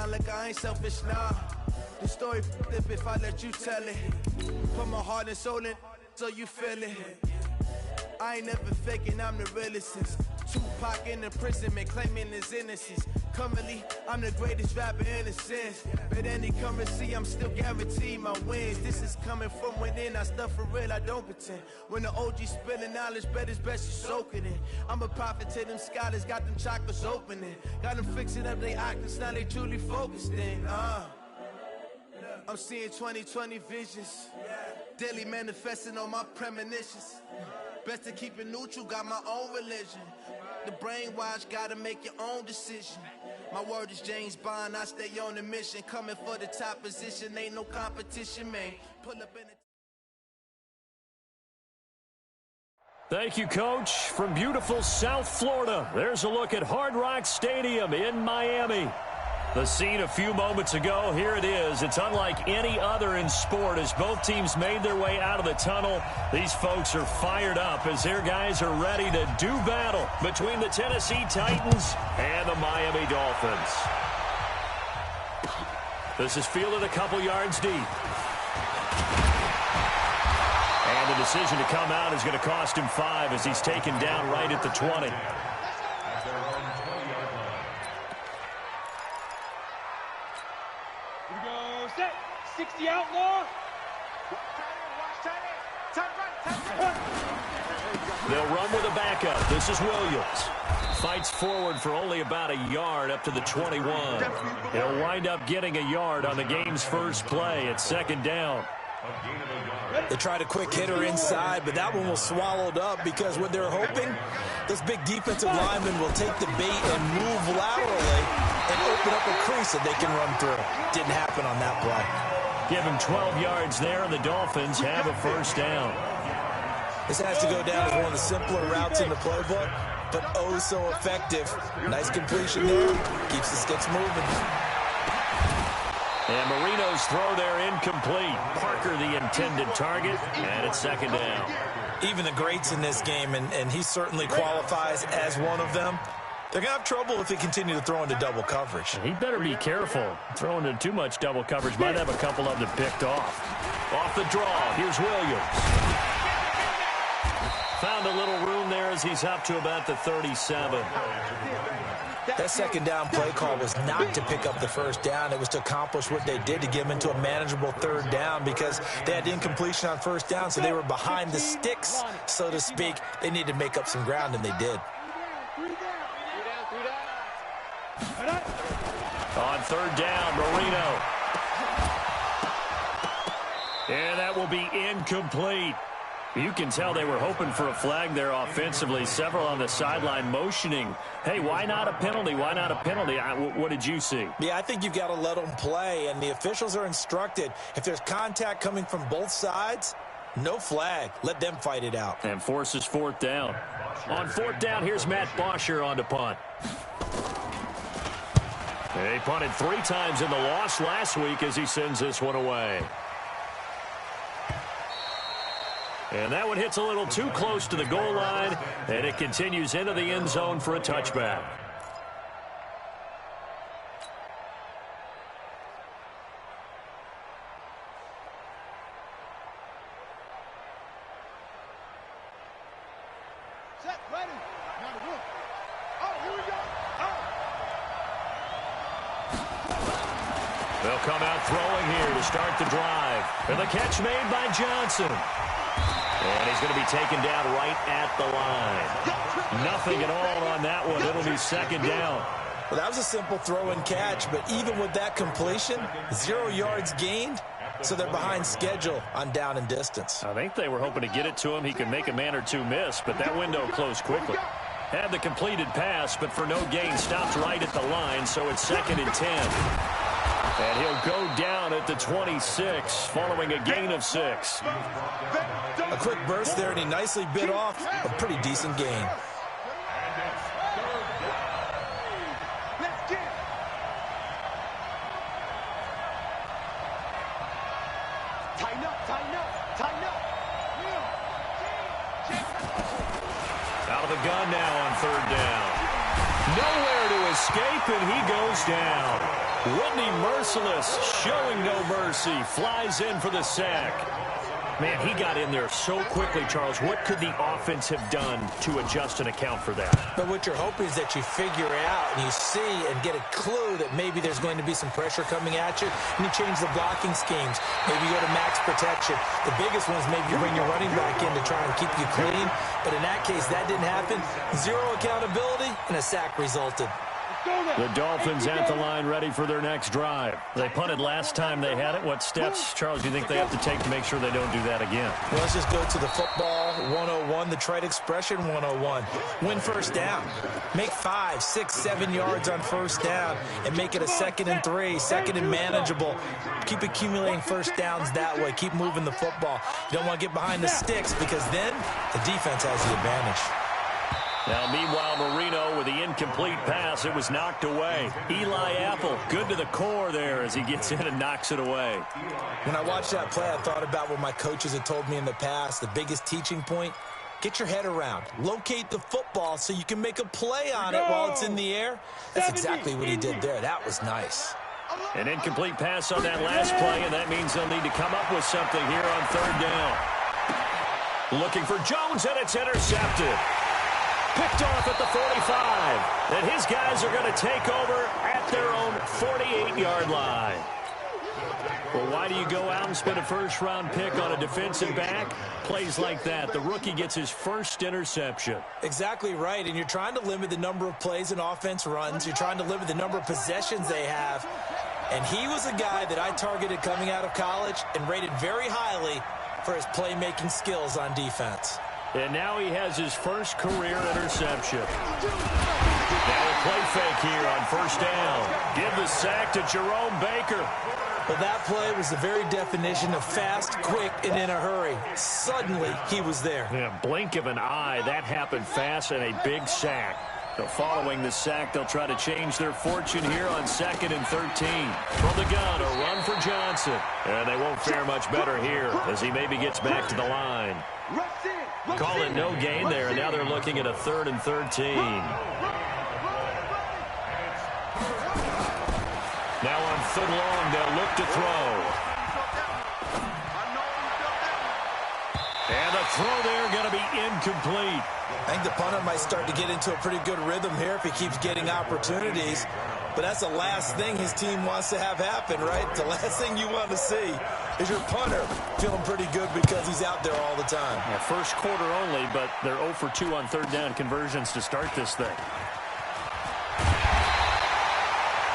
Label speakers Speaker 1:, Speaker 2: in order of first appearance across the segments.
Speaker 1: sound like I ain't selfish, nah. The story flip if I let you tell it. Put my heart and soul in so you feel it. I ain't never faking, I'm the realest since Tupac in the prison, man, claiming his innocence. Currently, I'm the greatest rapper in a sense. But any currency, I'm still guaranteed my wins. This is coming from within, I stuff for real, I don't pretend. When the OG spilling knowledge, bet it's best you soak it in. I'm a prophet to them scholars, got them chakras opening. Got them fixing up they octaves, now they truly focused in. I'm seeing 2020 visions. Daily manifesting on my premonitions. Best to keep it neutral, got my own religion. The brainwash, gotta make your own decision. My word is James Bond, I stay on the mission. Coming for the top position, ain't no competition, man. Pull up in it.
Speaker 2: Thank you, Coach. From beautiful South Florida, there's a look at Hard Rock Stadium in Miami. The scene a few moments ago, here it is. It's unlike any other in sport as both teams made their way out of the tunnel. These folks are fired up as their guys are ready to do battle between the Tennessee Titans and the Miami Dolphins. This is fielded a couple yards deep. And the decision to come out is going to cost him 5 as he's taken down right at the 20.
Speaker 3: Here we go, set, 60 outlaw.
Speaker 2: They'll run with a backup. This is Williams. Fights forward for only about a yard up to the 21. He'll wind up getting a yard on the game's first play at second down.
Speaker 4: They tried a quick hitter inside, but that one was swallowed up because what they're hoping, this big defensive lineman will take the bait and move laterally and open up a crease that they can run through. Didn't happen on that play.
Speaker 2: Give him 12 yards there, and the Dolphins have a first down.
Speaker 4: This has to go down as one of the simpler routes in the playbook, but oh so effective. Nice completion there. Keeps the sticks moving.
Speaker 2: And Marino's throw there incomplete. Parker the intended target, and it's second down.
Speaker 4: Even the greats in this game, and he certainly qualifies as one of them, they're going to have trouble if they continue to throw into double coverage.
Speaker 2: He better be careful. Throwing into too much double coverage might have a couple of them picked off. Off the draw, here's Williams. Found a little room there as he's up to about the 37.
Speaker 4: That second down play call was not to pick up the first down. It was to accomplish what they did to get them into a manageable third down because they had incompletion on first down, so they were behind the sticks, so to speak. They needed to make up some ground, and they did.
Speaker 2: On third down, Marino. And that will be incomplete. You can tell they were hoping for a flag there offensively. Several on the sideline motioning. Hey, why not a penalty? Why not a penalty? What did you see?
Speaker 4: Yeah, I think you've got to let them play, and the officials are instructed. If there's contact coming from both sides, no flag. Let them fight it out.
Speaker 2: And forces fourth down. On fourth down, here's Matt Bosher on to punt. He punted 3 times in the loss last week as he sends this one away. And that one hits a little too close to the goal line, and it continues into the end zone for a touchback.
Speaker 3: Set, ready. Now the roof. Oh, here we go. Oh.
Speaker 2: They'll come out throwing here to start the drive. And the catch made by Johnson. And he's going to be taken down right at the line. Nothing at all on that one. It'll be second down.
Speaker 4: Well, that was a simple throw and catch, but even with that completion, 0 yards gained, so they're behind schedule on down and distance.
Speaker 2: I think they were hoping to get it to him. He could make a man or two miss, but that window closed quickly. Had the completed pass, but for no gain, stopped right at the line, so it's second and 10. And he'll go down at the 26 following a gain of 6.
Speaker 4: A quick burst there, and he nicely bit off a pretty decent gain.
Speaker 3: Tighten up, tighten up, tighten up.
Speaker 2: Out of the gun now on third down. Nowhere to escape, and he goes down. Whitney Merciless, showing no mercy, flies in for the sack. Man, he got in there so quickly, Charles. What could the offense have done to adjust and account for that?
Speaker 4: But what you're hoping is that you figure out and you see and get a clue that maybe there's going to be some pressure coming at you, and you change the blocking schemes. Maybe you go to max protection. The biggest one is maybe you bring your running back in to try and keep you clean. But in that case, that didn't happen. Zero accountability, and a sack resulted.
Speaker 2: The Dolphins at the line, ready for their next drive. They punted last time they had it. What steps, Charles, do you think they have to take to make sure they don't do that again?
Speaker 4: Well, let's just go to the football 101, the trade expression 101. Win first down. Make 5, 6, 7 yards on first down and make it a 2nd and 3, 2nd and manageable. Keep accumulating first downs that way. Keep moving the football. You don't want to get behind the sticks because then the defense has the advantage.
Speaker 2: Now, meanwhile, Marino with the incomplete pass. It was knocked away. Eli Apple, good to the core there as he gets in and knocks it away.
Speaker 4: When I watched that play, I thought about what my coaches had told me in the past. The biggest teaching point, get your head around. Locate the football so you can make a play on it while it's in the air. That's exactly what he did there. That was nice.
Speaker 2: An incomplete pass on that last play, and that means they'll need to come up with something here on third down. Looking for Jones, and it's intercepted. Picked off at the 45. And his guys are going to take over at their own 48-yard line. Well, why do you go out and spend a first-round pick on a defensive back? Plays like that. The rookie gets his first interception.
Speaker 4: Exactly right, and you're trying to limit the number of plays an offense runs. You're trying to limit the number of possessions they have. And he was a guy that I targeted coming out of college and rated very highly for his playmaking skills on defense.
Speaker 2: And now he has his first career interception. Now a play fake here on first down. Give the sack to Jerome Baker.
Speaker 4: Well, that play was the very definition of fast, quick, and in a hurry. Suddenly, he was there.
Speaker 2: Yeah, blink of an eye. That happened fast and a big sack. So following the sack, they'll try to change their fortune here on 2nd and 13. From the gun, a run for Johnson. And they won't fare much better here as he maybe gets back to the line. Call it no gain there, and now they're looking at a 3rd and 13. Now on 3rd long, they'll look to throw. And the throw there going to be incomplete.
Speaker 4: I think the punter might start to get into a pretty good rhythm here if he keeps getting opportunities. But that's the last thing his team wants to have happen, right? The last thing you want to see is your punter feeling pretty good because he's out there all the time.
Speaker 2: Yeah, first quarter only, but they're 0 for 2 on 3rd down conversions to start this thing.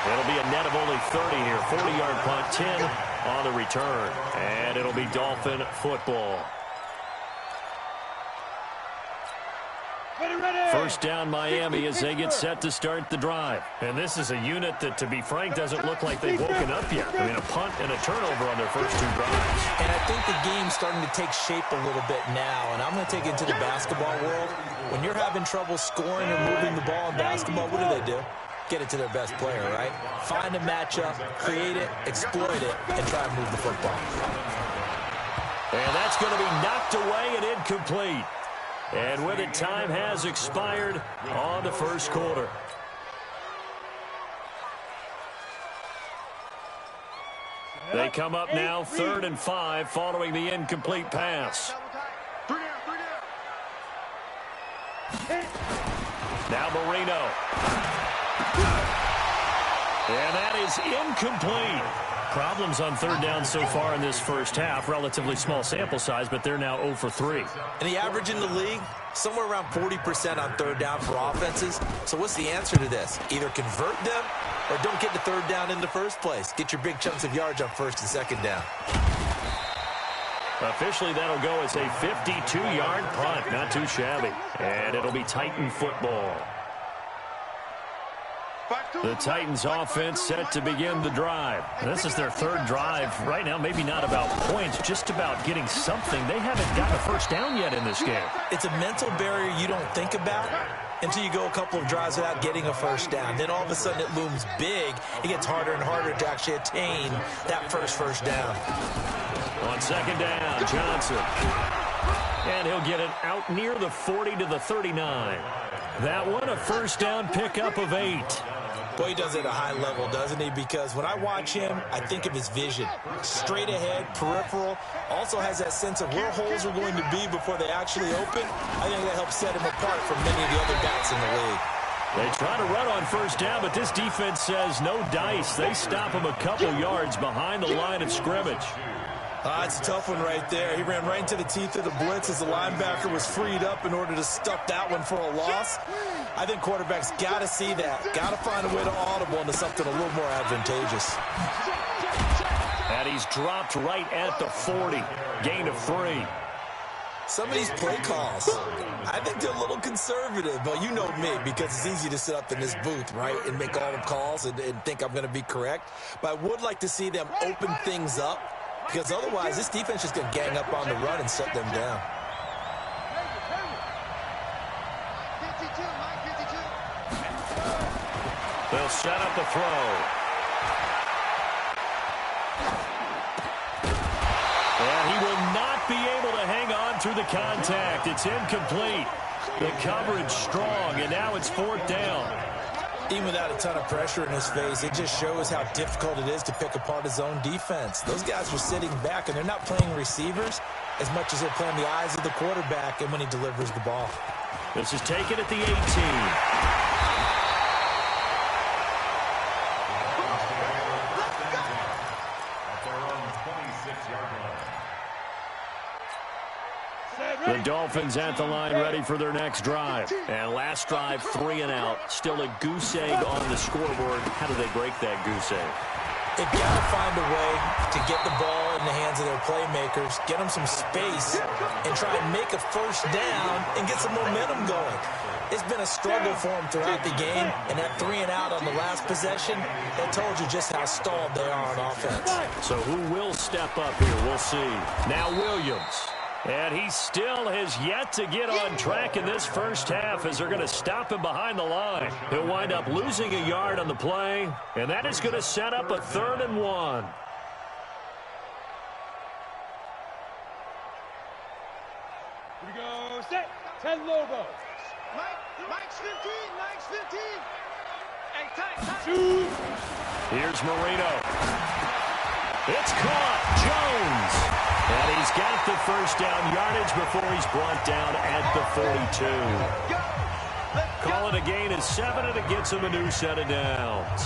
Speaker 2: It'll be a net of only 30 here. 40-yard punt, 10 on the return. And it'll be Dolphin football. First down Miami as they get set to start the drive. And this is a unit that, to be frank, doesn't look like they've woken up yet. I mean, a punt and a turnover on their first 2 drives.
Speaker 4: And I think the game's starting to take shape a little bit now. And I'm going to take it into the basketball world. When you're having trouble scoring or moving the ball in basketball, what do? Get it to their best player, right? Find a matchup, create it, exploit it, and try and move the football.
Speaker 2: And that's going to be knocked away and incomplete. And with it, time has expired on the first quarter. They come up now 3rd and 5 following the incomplete pass. Now Marino. And that is incomplete. Problems on 3rd down so far in this first half. Relatively small sample size, but they're now 0 for 3.
Speaker 4: And the average in the league, somewhere around 40% on 3rd down for offenses. So what's the answer to this? Either convert them or don't get the 3rd down in the first place. Get your big chunks of yards on 1st and 2nd down.
Speaker 2: Officially, that'll go as a 52-yard punt. Not too shabby. And it'll be Titan football. The Titans offense set to begin the drive. This is their 3rd drive right now. Maybe not about points, just about getting something. They haven't gotten a first down yet in this game.
Speaker 4: It's a mental barrier you don't think about until you go a couple of drives without getting a first down. Then all of a sudden it looms big. It gets harder and harder to actually attain that first down.
Speaker 2: On 2nd down, Johnson. And he'll get it out near the 40 to the 39. That one, a first down pickup of 8.
Speaker 4: Boy, he does it at a high level, doesn't he? Because when I watch him, I think of his vision. Straight ahead, peripheral. Also has that sense of where holes are going to be before they actually open. I think that helps set him apart from many of the other backs in the league.
Speaker 2: They try to run on first down, but this defense says no dice. They stop him a couple yards behind the line of scrimmage.
Speaker 4: It's a tough one right there. He ran right into the teeth of the blitz as the linebacker was freed up in order to stuff that one for a loss. I think quarterbacks got to see that. Got to find a way to audible into something a little more advantageous.
Speaker 2: And he's dropped right at the 40. Gain of 3.
Speaker 4: Some of these play calls, I think they're a little conservative, but you know me, because it's easy to sit up in this booth, right, and make all the calls and think I'm going to be correct. But I would like to see them open things up, because otherwise this defense is going to gang up on the run and shut them down.
Speaker 2: They'll set up the throw. And he will not be able to hang on through the contact. It's incomplete. The coverage strong, and now it's 4th down.
Speaker 4: Even without a ton of pressure in his face, it just shows how difficult it is to pick apart his own defense. Those guys are sitting back, and they're not playing receivers as much as they're playing the eyes of the quarterback and when he delivers the ball.
Speaker 2: This is taken at the 18. The Dolphins at the line, ready for their next drive. And last drive, 3 and out. Still a goose egg on the scoreboard. How do they break that goose egg?
Speaker 4: They've got to find a way to get the ball in the hands of their playmakers, get them some space, and try and make a first down and get some momentum going. It's been a struggle for them throughout the game, and that 3 and out on the last possession, that told you just how stalled they are on offense.
Speaker 2: So who will step up here? We'll see. Now Williams. And he still has yet to get on track in this first half as they're going to stop him behind the line. He'll wind up losing a yard on the play, and that is going to set up a 3rd and 1.
Speaker 3: Here we go, set, 10 Lobos. Mike's 15, Mike's 15. Hey, time.
Speaker 2: Here's Marino. It's caught. Jones. And he's got the first down yardage before he's brought down at the 42. Call it a gain of 7, and it gets him a new set of downs.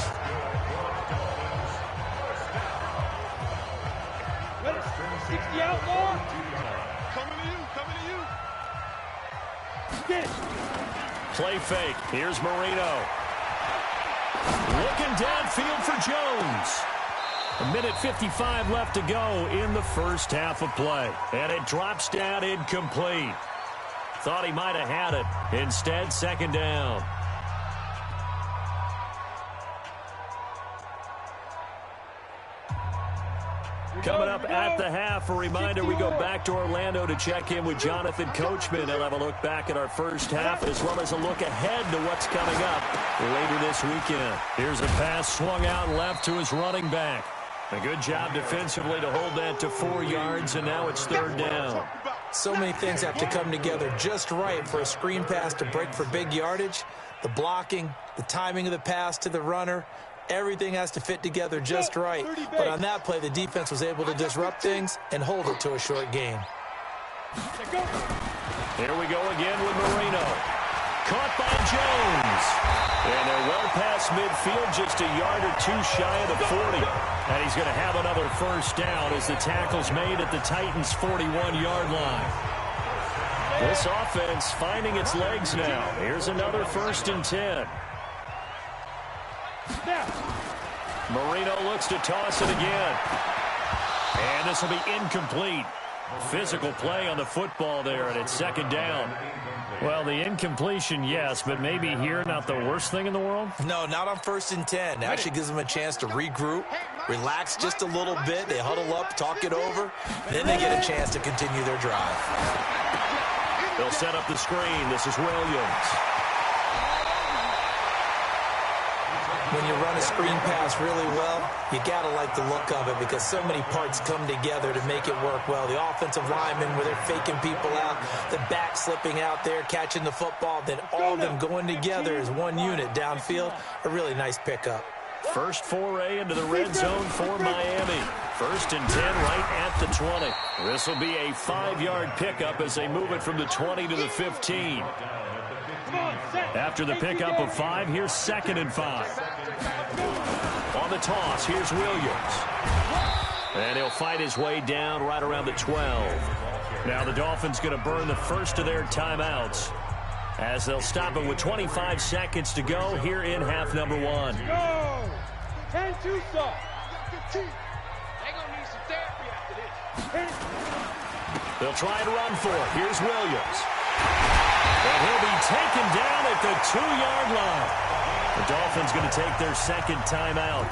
Speaker 3: Ready? 60 outlaw. Coming to you, coming to you. Get it.
Speaker 2: Play fake. Here's Marino. Looking downfield for Jones. 1:55 left to go in the first half of play. And it drops down incomplete. Thought he might have had it. Instead, 2nd down. Coming up at the half, a reminder, we go back to Orlando to check in with Jonathan Coachman. He'll have a look back at our first half as well as a look ahead to what's coming up later this weekend. Here's a pass swung out left to his running back. A good job defensively to hold that to 4 yards, and now it's 3rd down.
Speaker 4: So many things have to come together just right for a screen pass to break for big yardage. The blocking, the timing of the pass to the runner, everything has to fit together just right. But on that play, the defense was able to disrupt things and hold it to a short gain.
Speaker 2: Here we go again with Marino. Caught by Jones. And they're well past midfield, just a yard or 2 shy of the 40. And he's going to have another first down as the tackle's made at the Titans' 41-yard line. This offense finding its legs now. Here's another 1st and 10. Marino looks to toss it again. And this will be incomplete. Physical play on the football there, and it's 2nd down. Well, the incompletion, yes, but maybe here not the worst thing in the world?
Speaker 4: No, not on 1st and 10. It actually gives them a chance to regroup, relax just a little bit. They huddle up, talk it over, then they get a chance to continue their drive.
Speaker 2: They'll set up the screen. This is Williams.
Speaker 4: When you run a screen pass really well, you got to like the look of it because so many parts come together to make it work well. The offensive linemen, where they're faking people out, the back slipping out there, catching the football, then all of them going together as one unit downfield. A really nice pickup.
Speaker 2: First foray into the red zone for Miami. 1st and 10 right at the 20. This will be a 5-yard pickup as they move it from the 20 to the 15. After the pickup of 5, here's 2nd and 5. On the toss, here's Williams. And he'll fight his way down right around the 12. Now the Dolphins going to burn the first of their timeouts as they'll stop it with 25 seconds to go here in half number 1.
Speaker 3: Go! 10-2 stop. They're going to need some therapy after this.
Speaker 2: They'll try and run for it. Here's Williams. And he'll be taken down at the 2-yard line. The Dolphins going to take their second timeout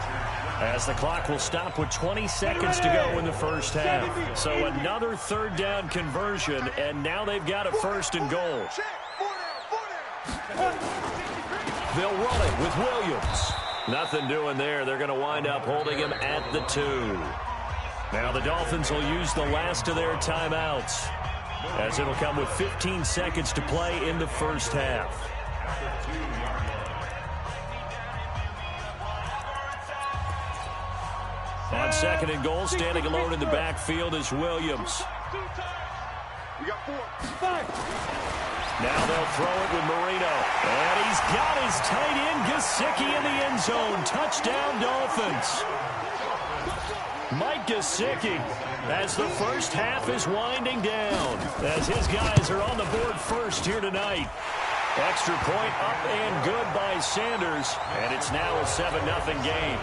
Speaker 2: as the clock will stop with 20 seconds to go in the first half. So another 3rd down conversion, and now they've got a 1st and goal. They'll run it with Williams. Nothing doing there. They're going to wind up holding him at the 2. Now the Dolphins will use the last of their timeouts as it'll come with 15 seconds to play in the first half. On 2nd and goal, standing alone in the backfield is Williams.
Speaker 3: We got 4. 5.
Speaker 2: Now they'll throw it with Marino. And he's got his tight end, Gesicki, in the end zone. Touchdown, Dolphins. Mike Gesicki, as the first half is winding down, as his guys are on the board first here tonight. Extra point up and good by Sanders, and it's now a 7-0 game.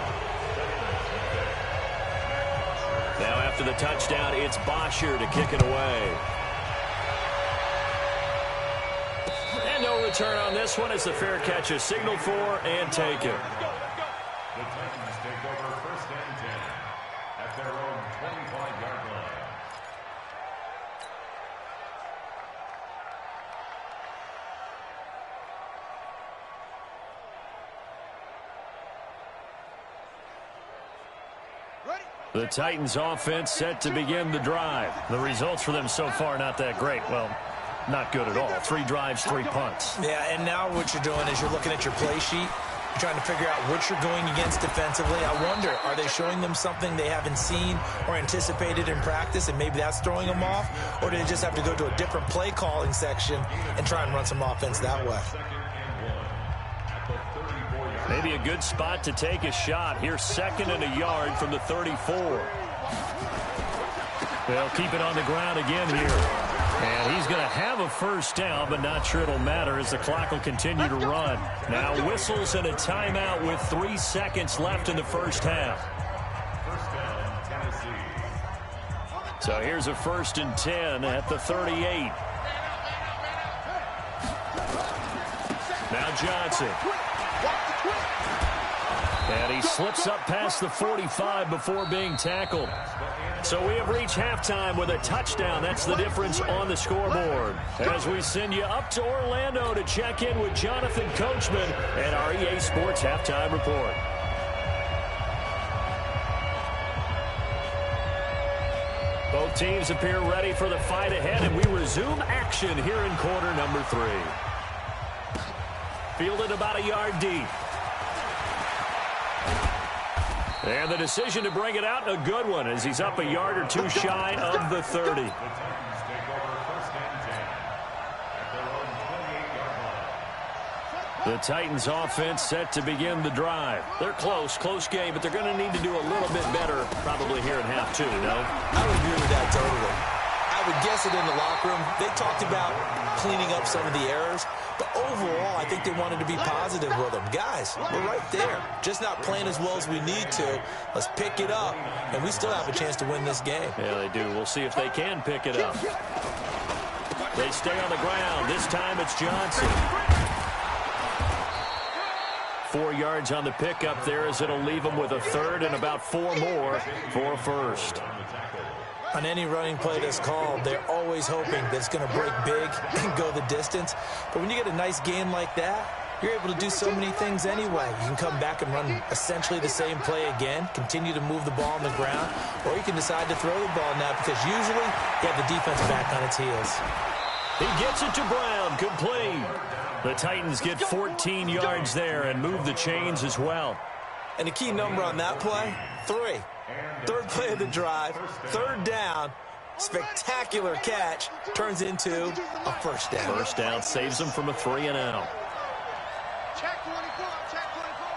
Speaker 2: Now after the touchdown, it's Bosher to kick it away. And no return on this one as the fair catch is signaled for and taken.
Speaker 5: The Titans take over 1st and 10 at their own 25-yard line.
Speaker 2: The Titans offense set to begin the drive. The results for them so far not that great. Well, not good at all. 3 drives, 3 punts.
Speaker 4: Yeah, and now what you're doing is you're looking at your play sheet. You're trying to figure out what you're going against defensively. I wonder, are they showing them something they haven't seen or anticipated in practice, and maybe that's throwing them off? Or do they just have to go to a different play calling section and try and run some offense that way?
Speaker 2: Maybe a good spot to take a shot. Here's 2nd and a yard from the 34. They'll keep it on the ground again here. And he's going to have a first down, but not sure it'll matter as the clock will continue to run. Now whistles and a timeout with 3 seconds left in the first half. So here's a 1st and 10 at the 38. Now Johnson. And he slips up past the 45 before being tackled. So we have reached halftime with a touchdown. That's the difference on the scoreboard. As we send you up to Orlando to check in with Jonathan Coachman and our EA Sports Halftime Report. Both teams appear ready for the fight ahead, and we resume action here in quarter number 3. Fielded about a yard deep. And the decision to bring it out, a good one, as he's up a yard or 2 shy of the 30. The Titans offense set to begin the drive. They're close game, but they're going to need to do a little bit better probably here in half 2, no?
Speaker 4: I would agree with that totally. I would guess it in the locker room. They talked about cleaning up some of the errors, but overall, I think they wanted to be positive with them. Guys, we're right there. Just not playing as well as we need to. Let's pick it up, and we still have a chance to win this game.
Speaker 2: Yeah, they do. We'll see if they can pick it up. They stay on the ground. This time it's Johnson. 4 yards on the pickup there as it'll leave them with a 3rd and about 4 more for a 1st.
Speaker 4: On any running play that's called, they're always hoping that it's going to break big and go the distance. But when you get a nice gain like that, you're able to do so many things anyway. You can come back and run essentially the same play again, continue to move the ball on the ground, or you can decide to throw the ball now because usually you have the defense back on its heels.
Speaker 2: He gets it to Brown, complete. The Titans get 14 yards there and move the chains as well.
Speaker 4: And the key number on that play, 3. Third play of the drive, third down, spectacular catch, turns into a first down.
Speaker 2: First down saves them from a 3-and-out.
Speaker 3: Check 24, check 24.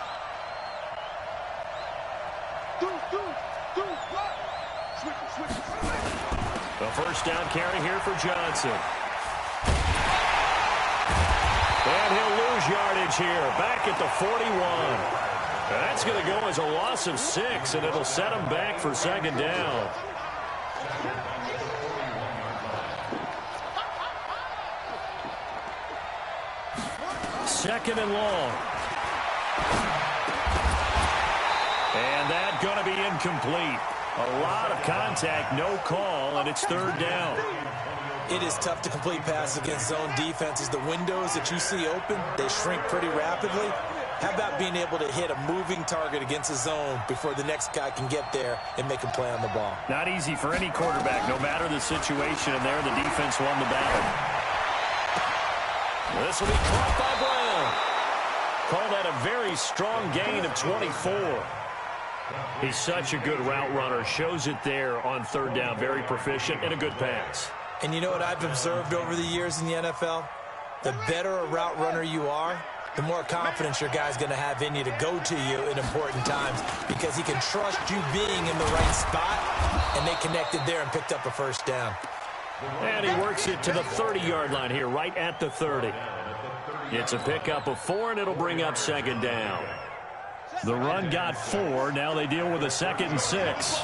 Speaker 3: Switch.
Speaker 2: The first down carry here for Johnson. And he'll lose yardage here, back at the 41. That's going to go as a loss of 6, and it'll set him back for second down. Second and long. And that's going to be incomplete. A lot of contact, no call, and it's third down.
Speaker 4: It is tough to complete passes against zone defenses. The windows that you see open, they shrink pretty rapidly. How about being able to hit a moving target against a zone before the next guy can get there and make a play on the ball?
Speaker 2: Not easy for any quarterback, no matter the situation, and there the defense won the battle. This will be caught by Brown. Call that a very strong gain of 24. He's such a good route runner. Shows it there on third down. Very proficient and a good pass.
Speaker 4: And you know what I've observed over the years in the NFL? The better a route runner you are, the more confidence your guy's going to have in you to go to you in important times because he can trust you being in the right spot, and they connected there and picked up a first down.
Speaker 2: And he works it to the 30-yard line here, right at the 30. It's a pickup of 4, and it'll bring up second down. The run got 4. Now they deal with a 2nd and 6.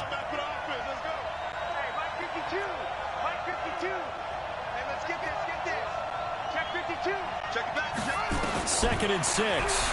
Speaker 2: Second and 6.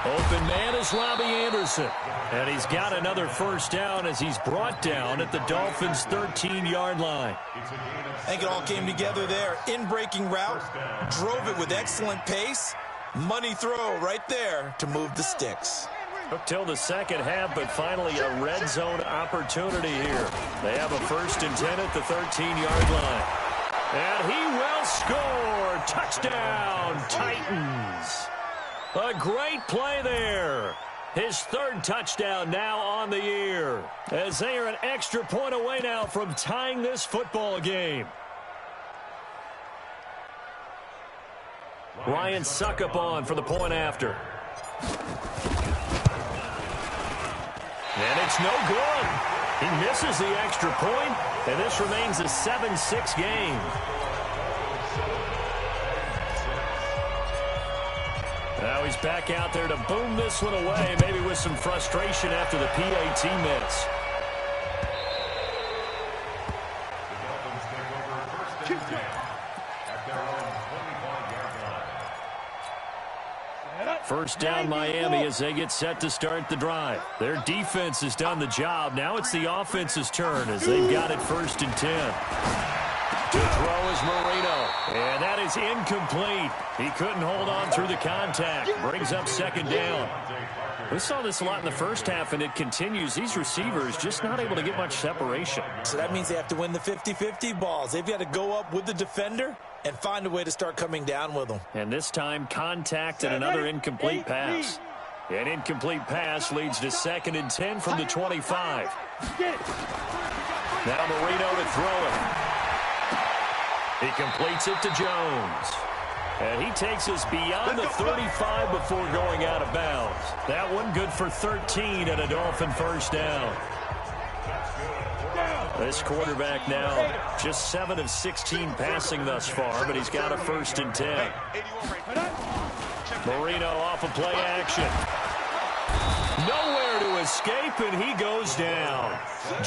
Speaker 2: Open man is Robbie Anderson. And he's got another first down as he's brought down at the Dolphins' 13-yard line.
Speaker 4: I think it all came together there. In-breaking route, drove it with excellent pace. Money throw right there to move the sticks.
Speaker 2: Took till the second half, but finally a red zone opportunity here. They have a 1st and 10 at the 13-yard line. And he will score. Touchdown, Titans. A great play there. His 3rd touchdown now on the year, as they are an extra point away now from tying this football game. Ryan Suckup on for the point after. And it's no good. He misses the extra point, and this remains a 7-6 game. Now he's back out there to boom this one away, maybe with some frustration after the PAT miss. First down Miami as they get set to start the drive. Their defense has done the job. Now it's the offense's turn as they've got it 1st and 10. To throw is Marino. And that is incomplete. He couldn't hold on through the contact. Brings up second down. We saw this a lot in the first half, and it continues. These receivers just not able to get much separation.
Speaker 4: So that means they have to win the 50-50 balls. They've got to go up with the defender and find a way to start coming down with them.
Speaker 2: And this time, contact and another incomplete pass. An incomplete pass leads to 2nd and 10 from the 25. Now Marino to throw it. He completes it to Jones. And he takes us beyond the 35 before going out of bounds. That one good for 13 and a Dolphin first down. This quarterback now just 7 of 16 passing thus far, but he's got a 1st and 10. Marino off of play action. Nowhere to escape, and he goes down.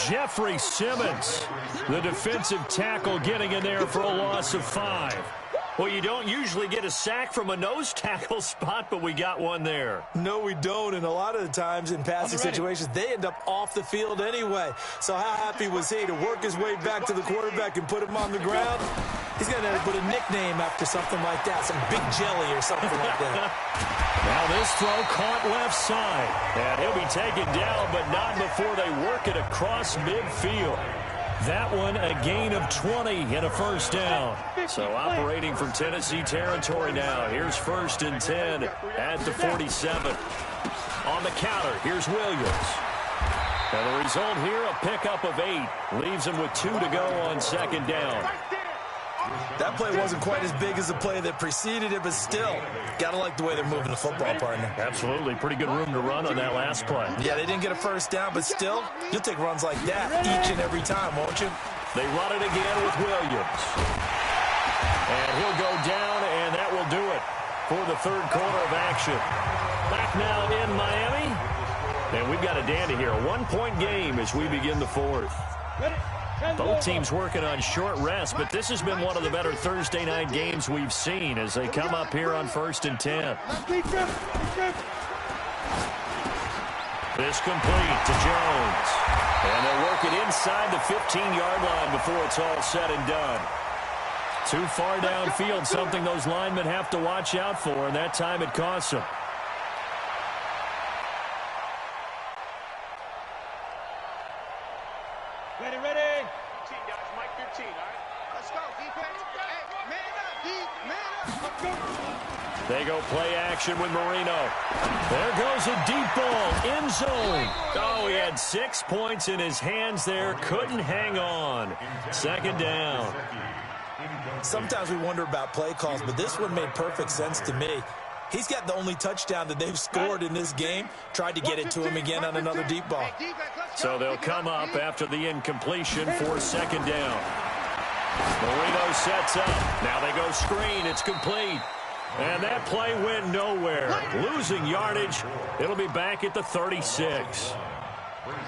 Speaker 2: Jeffrey Simmons, the defensive tackle, getting in there for a loss of 5. Well, you don't usually get a sack from a nose tackle spot, but we got one there.
Speaker 4: No, we don't, and a lot of the times in passing situations, they end up off the field anyway. So how happy was he to work his way back to the quarterback and put him on the ground? He's going to put a nickname after something like that, some big jelly or something like that.
Speaker 2: Now this throw caught left side. And he'll be taken down, but not before they work it across midfield. That one a gain of 20 and a first down. So operating from Tennessee territory now. Here's 1st and 10 at the 47. On the counter, here's Williams. And the result here, a pickup of 8. Leaves him with 2 to go on 2nd down.
Speaker 4: That play wasn't quite as big as the play that preceded it, but still, got to like the way they're moving the football, partner.
Speaker 2: Absolutely. Pretty good room to run on that last play.
Speaker 4: Yeah, they didn't get a first down, but still, you'll take runs like that each and every time, won't you?
Speaker 2: They run it again with Williams. And he'll go down, and that will do it for the 3rd quarter of action. Back now in Miami. And we've got a dandy here. A 1-point game as we begin the 4th. Both teams working on short rest, but this has been one of the better Thursday night games we've seen as they come up here on 1st and 10. This complete to Jones. And they'll work it inside the 15-yard line before it's all said and done. Too far downfield, something those linemen have to watch out for, and that time it costs them.
Speaker 3: Ready, ready. 15, guys. Mike 15, all right? Let's go, defense. Hey, man up, man up.
Speaker 2: They go play action with Marino. There goes a deep ball, end zone. Oh, he had 6 points in his hands there. Couldn't hang on. 2nd down.
Speaker 4: Sometimes we wonder about play calls, but this one made perfect sense to me. He's got the only touchdown that they've scored in this game. Tried to get it to him again on another deep ball.
Speaker 2: So they'll come up after the incompletion for 2nd down. Marino sets up. Now they go screen. It's complete. And that play went nowhere. Losing yardage. It'll be back at the 36.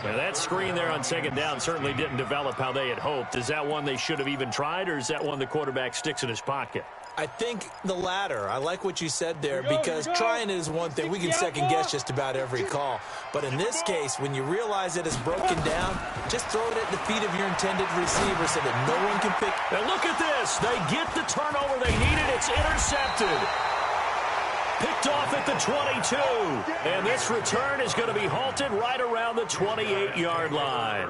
Speaker 2: Now that screen there on 2nd down certainly didn't develop how they had hoped. Is that one they should have even tried, or is that one the quarterback sticks in his pocket?
Speaker 4: I think the latter. I like what you said there, because trying it is one thing. We can second guess just about every call. But in this case, when you realize it is broken down, just throw it at the feet of your intended receiver so that no one can pick.
Speaker 2: And look at this. They get the turnover they needed. It's intercepted. Picked off at the 22. And this return is going to be halted right around the 28-yard line.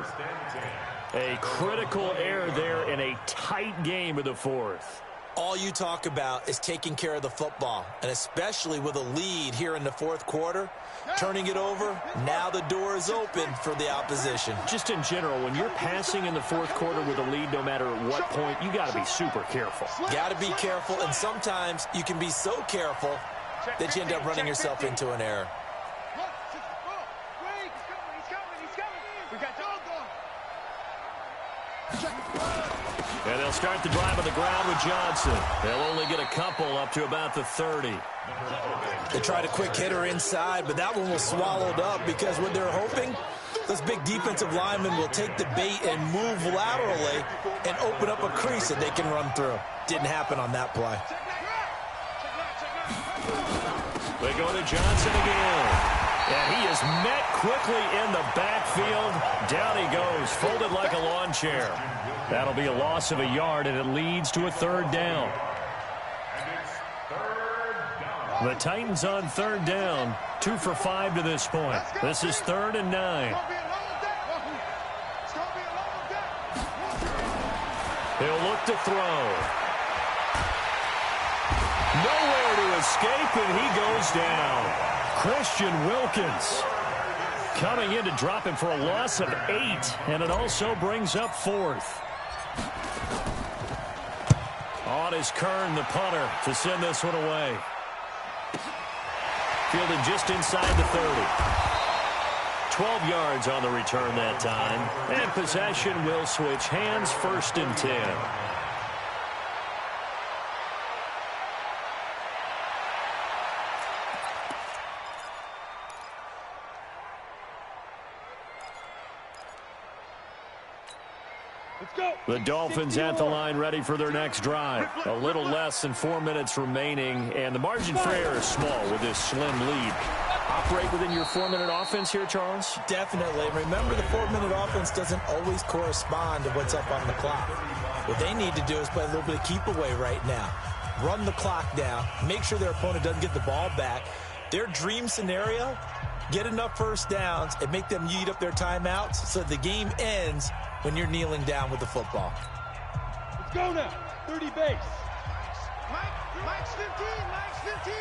Speaker 2: A critical error there in a tight game of the 4th.
Speaker 4: All you talk about is taking care of the football, and especially with a lead here in the 4th quarter, turning it over, now the door is open for the opposition.
Speaker 2: Just in general, when you're passing in the 4th quarter with a lead, no matter at what point, you got to be super careful.
Speaker 4: Got to be careful, and sometimes you can be so careful that you end up running yourself into an error.
Speaker 2: And they'll start the drive on the ground with Johnson. They'll only get a couple up to about the 30.
Speaker 4: They tried a quick hitter inside, but that one was swallowed up because what they're hoping, those big defensive linemen will take the bait and move laterally and open up a crease that they can run through. Didn't happen on that play.
Speaker 2: They go to Johnson again. And he is met quickly in the backfield. Down he goes, folded like a lawn chair. That'll be a loss of a yard, and it leads to a 3rd down. The Titans on 3rd down, 2 for 5 to this point. This is 3rd and 9. He'll look to throw. Nowhere to escape, and he goes down. Christian Wilkins coming in to drop him for a loss of 8, and it also brings up 4th. On is Kern, the punter, to send this one away. Fielded just inside the 30. 12 yards on the return that time, and possession will switch hands, 1st and 10. The Dolphins at the line, ready for their next drive. A little less than 4 minutes remaining, and the margin for error is small with this slim lead. operate within your 4-minute offense here, Charles?
Speaker 4: Definitely. Remember, the 4-minute offense doesn't always correspond to what's up on the clock. What they need to do is play a little bit of keep away right now. Run the clock down. Make sure their opponent doesn't get the ball back. Their dream scenario, get enough first downs and make them eat up their timeouts so the game ends when you're kneeling down with the football.
Speaker 3: Let's go now. 30 base. Mike's 15. Mike's 15.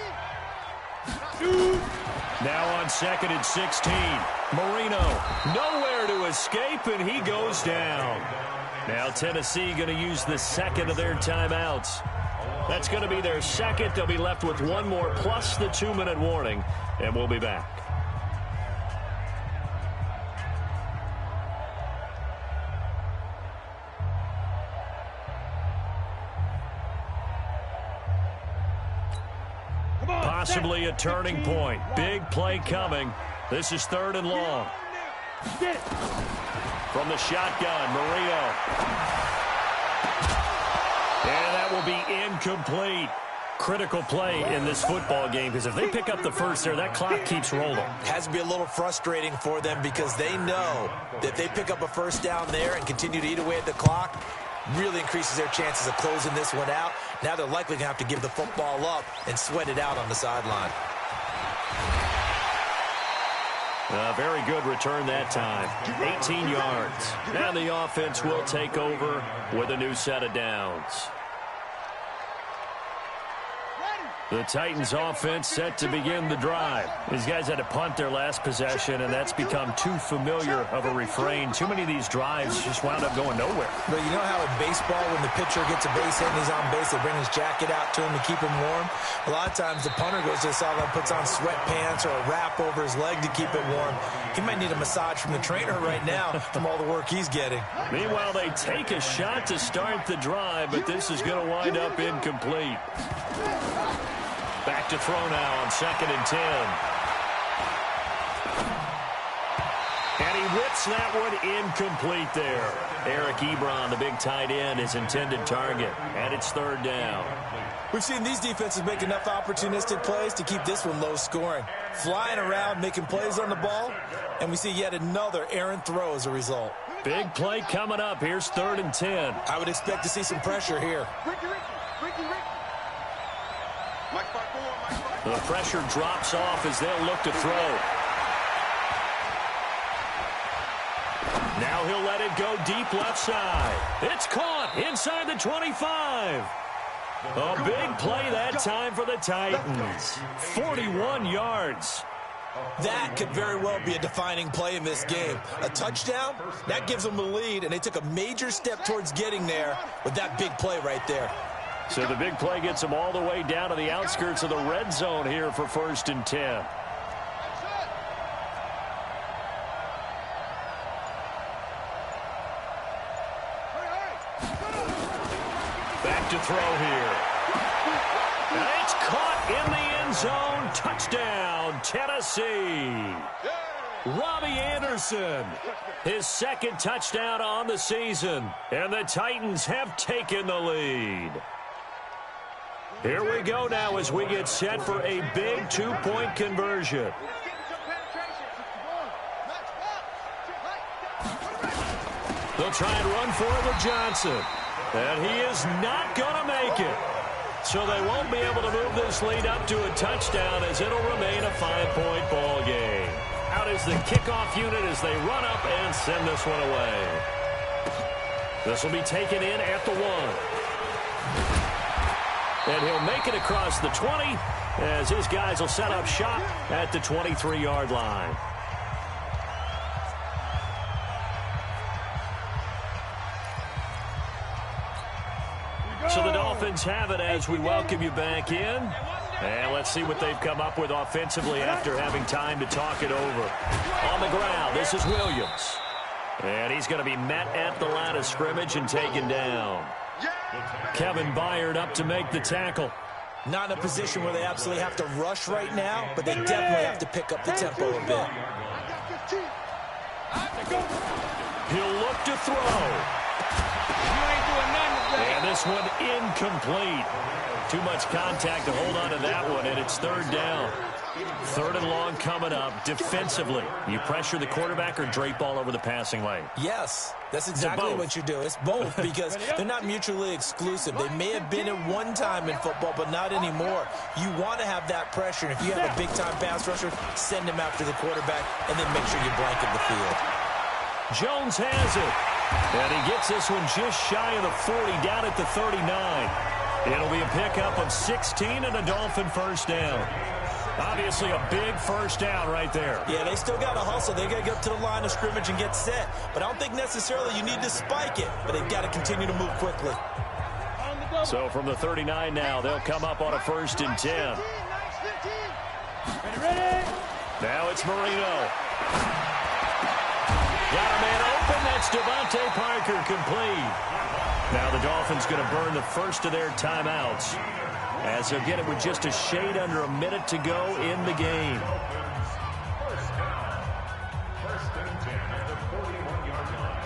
Speaker 2: Now on 2nd and 16. Marino nowhere to escape, and he goes down. Now Tennessee going to use the second of their timeouts. That's going to be their second. They'll be left with one more plus the 2-minute warning, and we'll be back. Possibly a turning point. Big play coming. This is 3rd and long. From the shotgun, Marino. And that will be incomplete. Critical play in this football game, because if they pick up the first there, that clock keeps rolling.
Speaker 4: Has to be a little frustrating for them because they know that if they pick up a first down there and continue to eat away at the clock, really increases their chances of closing this one out. Now they're likely going to have to give the football up and sweat it out on the sideline.
Speaker 2: A very good return that time. 18 yards. Now the offense will take over with a new set of downs. The Titans offense set to begin the drive. These guys had to punt their last possession, and that's become too familiar of a refrain. Too many of these drives just wound up going nowhere.
Speaker 4: But you know how in baseball, when the pitcher gets a base hit and he's on base, they bring his jacket out to him to keep him warm? A lot of times the punter goes to the sideline, puts on sweatpants or a wrap over his leg to keep it warm. He might need a massage from the trainer right now from all the work he's getting.
Speaker 2: Meanwhile, they take a shot to start the drive, but this is going to wind up incomplete. Back to throw now on 2nd and 10. And he whips that one incomplete there. Eric Ebron, the big tight end, his intended target. And it's 3rd down.
Speaker 4: We've seen these defenses make enough opportunistic plays to keep this one low scoring. Flying around, making plays on the ball, and we see yet another errant throw as a result.
Speaker 2: Big play coming up. Here's 3rd and 10.
Speaker 4: I would expect to see some pressure here.
Speaker 3: Ricky.
Speaker 2: The pressure drops off as they'll look to throw. Now he'll let it go deep left side. It's caught inside the 25. A big play that time for the Titans. 41 yards.
Speaker 4: That could very well be a defining play in this game. A touchdown, that gives them the lead, and they took a major step towards getting there with that big play right there.
Speaker 2: So the big play gets them all the way down to the outskirts of the red zone here for 1st and 10. Back to throw here. And it's caught in the end zone. Touchdown, Tennessee. Robbie Anderson, his 2nd touchdown on the season. And the Titans have taken the lead. Here we go now as we get set for a big 2-point conversion. They'll try and run for it with Johnson. And he is not going to make it. So they won't be able to move this lead up to a touchdown as it'll remain a 5-point ball game. Out is the kickoff unit as they run up and send this one away. This will be taken in at the 1. And he'll make it across the 20 as his guys will set up shop at the 23-yard line. So the Dolphins have it as we welcome you back in. And let's see what they've come up with offensively after having time to talk it over. On the ground, this is Williams. And he's going to be met at the line of scrimmage and taken down. Kevin Byard up to make the tackle.
Speaker 4: Not in a position where they absolutely have to rush right now, but they definitely have to pick up the tempo a bit.
Speaker 2: He'll look to throw. And this one incomplete. Too much contact to hold on to that one, and it's 3rd down. Third and long coming up. Defensively, you pressure the quarterback or drape all over the passing lane?
Speaker 4: Yes, that's exactly what you do. It's both because they're not mutually exclusive. They may have been at one time in football, but not anymore. You want to have that pressure. And if you have a big-time pass rusher, send him after the quarterback, and then make sure you blanket the field.
Speaker 2: Jones has it. And he gets this one just shy of the 40, down at the 39. It'll be a pickup of 16 and a Dolphin first down. Obviously a big first down right there.
Speaker 4: Yeah, they still got to hustle. They got to get up to the line of scrimmage and get set. But I don't think necessarily you need to spike it. But they've got to continue to move quickly.
Speaker 2: So from the 39 now, they'll come up on a 1st and 10. Now it's Marino. Got a man open. That's Devontae Parker, complete. Now the Dolphins going to burn the first of their timeouts, as they'll get it with just a shade under a minute to go in the game.
Speaker 5: First and 10 at the 41-yard line.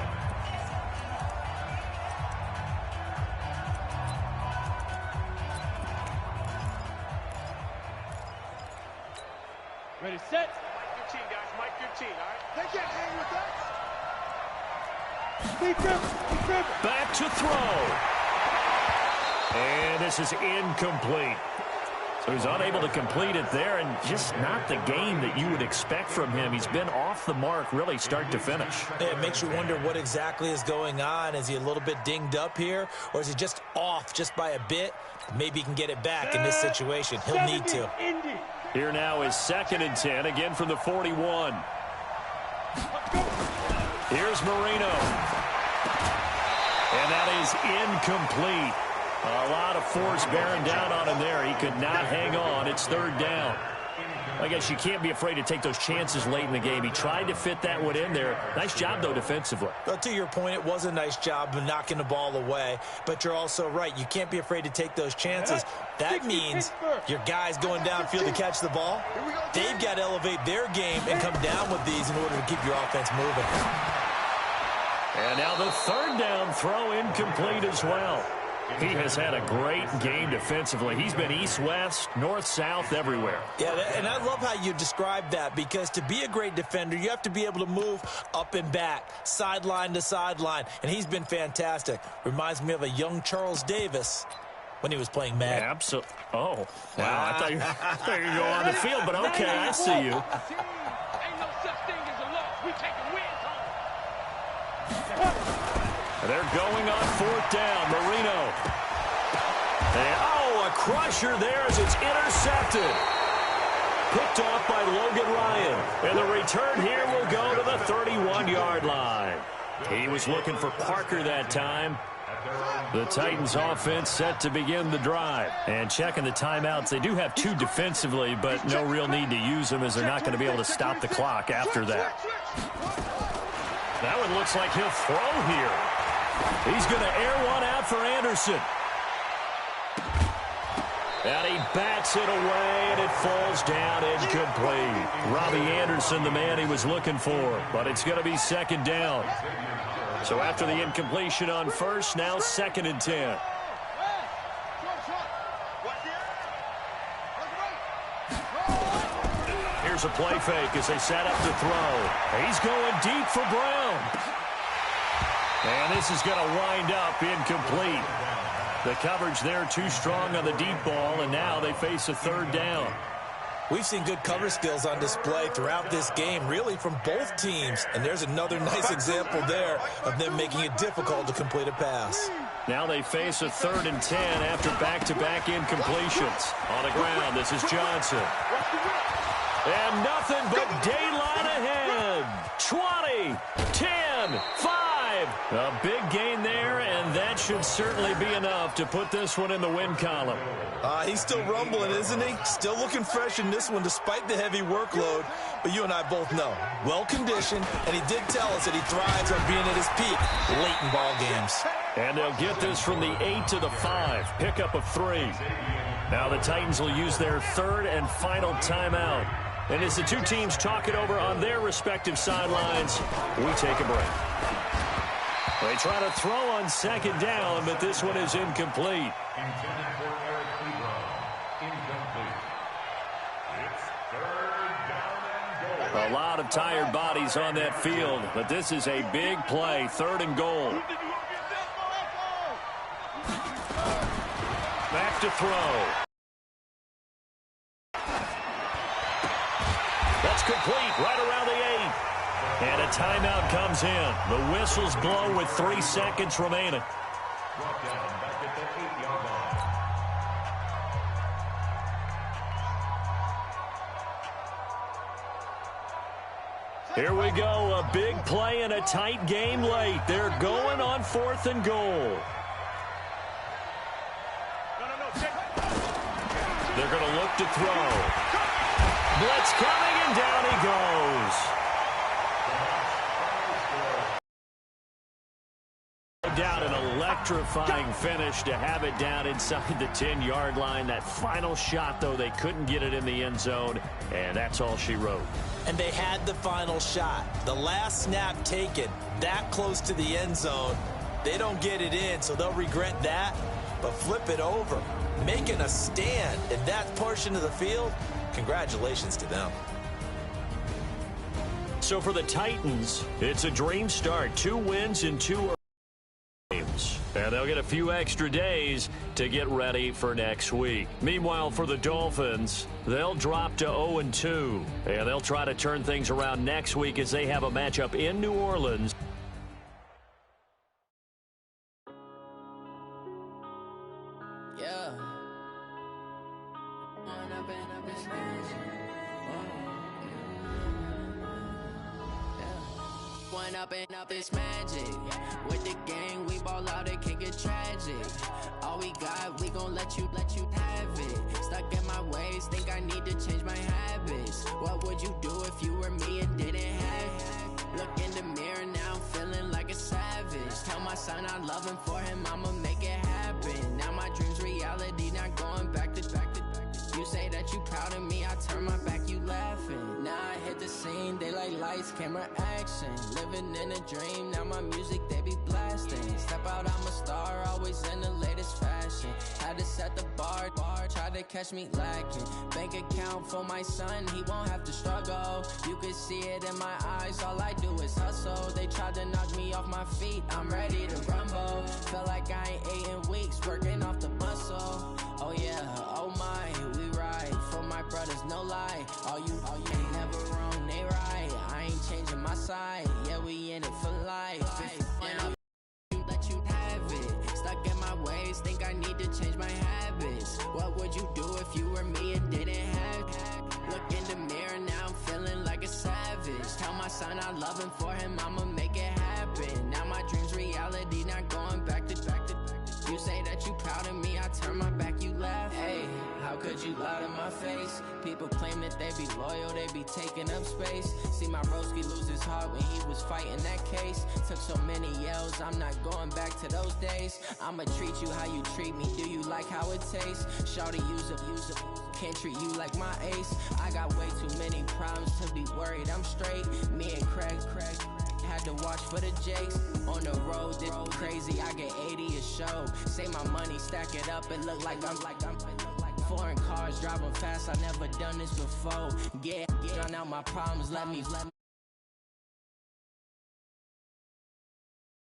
Speaker 3: Ready, set. Mike 15, guys. Mike 15, all right? They can't hang with that.
Speaker 2: Back to throw. And this is incomplete. So he's unable to complete it there, and just not the game that you would expect from him. He's been off the mark really start to finish.
Speaker 4: It makes you wonder what exactly is going on. Is he a little bit dinged up here, or is he just off just by a bit? Maybe he can get it back in this situation. He'll need to.
Speaker 2: Here now is 2nd and 10, again from the 41. Here's Marino. And that is incomplete. A lot of force bearing down on him there. He could not hang on. It's 3rd down. I guess you can't be afraid to take those chances late in the game. He tried to fit that one in there. Nice job, though, defensively.
Speaker 4: Well, to your point, it was a nice job of knocking the ball away. But you're also right. You can't be afraid to take those chances. That means your guys going downfield to catch the ball, they've got to elevate their game and come down with these in order to keep your offense moving.
Speaker 2: And now the 3rd down throw incomplete as well. He has had a great game defensively. He's been east-west, north-south, everywhere.
Speaker 4: Yeah, and I love how you describe that, because to be a great defender, you have to be able to move up and back, sideline to sideline, and he's been fantastic. Reminds me of a young Charles Davis when he was playing Madden.
Speaker 2: Absolutely. Oh, wow. I thought you were going on the field, but okay, I see you.
Speaker 3: Ain't no such thing as a loss. We taking wins home.
Speaker 2: They're going on 4th down. Marino. And, a crusher there as it's intercepted. Picked off by Logan Ryan. And the return here will go to the 31-yard line. He was looking for Parker that time. The Titans offense set to begin the drive. And checking the timeouts, they do have 2 defensively, but no real need to use them, as they're not going to be able to stop the clock after that. That one looks like he'll throw here. He's going to air one out for Anderson. And he bats it away, and it falls down incomplete. Robbie Anderson, the man he was looking for, but it's going to be 2nd down. So after the incompletion on 1st, now 2nd and 10. Here's a play fake as they set up to throw. He's going deep for Brown. And this is going to wind up incomplete. The coverage there too strong on the deep ball, and now they face a 3rd down.
Speaker 4: We've seen good cover skills on display throughout this game, really from both teams. And there's another nice example there of them making it difficult to complete a pass.
Speaker 2: Now they face a 3rd and 10 after back-to-back incompletions. On the ground, this is Johnson. And nothing but daylight ahead. 20, 10, 5. A big gain there, and that should certainly be enough to put this one in the win column.
Speaker 4: He's still rumbling, isn't he? Still looking fresh in this one despite the heavy workload. But you and I both know, well-conditioned, and he did tell us that he thrives on being at his peak late in ball games.
Speaker 2: And they'll get this from the 8 to the 5. Pickup of 3. Now the Titans will use their 3rd and final timeout. And as the 2 teams talk it over on their respective sidelines, we take a break. They try to throw on 2nd down, but this one is incomplete.
Speaker 5: Intended for Eric Ebron. Incomplete. It's 3rd
Speaker 2: A lot of tired bodies on that field, but this is a big play, 3rd and goal. Back to throw. That's complete right around the 8. And a timeout comes in. The whistles blow with 3 seconds remaining.
Speaker 5: Brought down back at the 8-yard line.
Speaker 2: Here we go, a big play and a tight game late. They're going on 4th and goal. They're going to look to throw. Blitz coming, and down he goes. Down an electrifying finish to have it down inside the 10-yard line. That final shot, though, they couldn't get it in the end zone, and that's all she wrote.
Speaker 4: And they had the final shot. The last snap taken that close to the end zone. They don't get it in, so they'll regret that. But flip it over, making a stand in that portion of the field, congratulations to them.
Speaker 2: So for the Titans, it's a dream start. 2 wins in 2 games. And they'll get a few extra days to get ready for next week. Meanwhile, for the Dolphins, they'll drop to 0-2. And they'll try to turn things around next week as they have a matchup in New Orleans.
Speaker 6: Up this magic with the gang, we ball out, it can get tragic. All we got, we gon' let you have it. Stuck in my ways, think I need to change my habits. What would you do if you were me and didn't have it? Look in the mirror now, I'm feeling like a savage. Tell my son I love him, for him I'ma make it happen. Now my dreams reality, not going back to. You say that you proud of me, I turn my back, you laughing. Now I hit the scene, they like lights, camera, action. Living in a dream, now my music, they be blasting. Step out, I'm a star, always in the latest fashion. Had to set the bar, try to catch me lacking. Bank account for my son, he won't have to struggle. You can see it in my eyes, all I do is hustle. They tried to knock me off my feet, I'm ready to rumble. Felt like I ain't ate in weeks, working off the muscle. Oh yeah, oh my, we ride for my brothers, no lie. All you ain't never wrong, they right. I ain't changing my side, yeah, we in it for life. Let you have it. Stuck in my ways, think I need to change my habits. What would you do if you were me and didn't have it? Look in the mirror, now I'm feeling like a savage. Tell my son I love him, for him I'ma make it happen. Now my dreams reality, not going back to. You say that you proud of me, I turn my back, you laugh. Hey, how could you lie to my face? People claim that they be loyal, they be taking up space. See my broski lose his heart when he was fighting that case. Took so many yells, I'm not going back to those days. I'ma treat you how you treat me, do you like how it tastes? Shawty, use up, can't treat you like my ace. I got way too many problems to be worried, I'm straight. Me and Craig had to watch for the Jakes. On the road, this crazy, I get 80 a show. Say my money, stack it up, it look like I'm foreign cars, driving fast, I never done this before. Drown out my problems, let me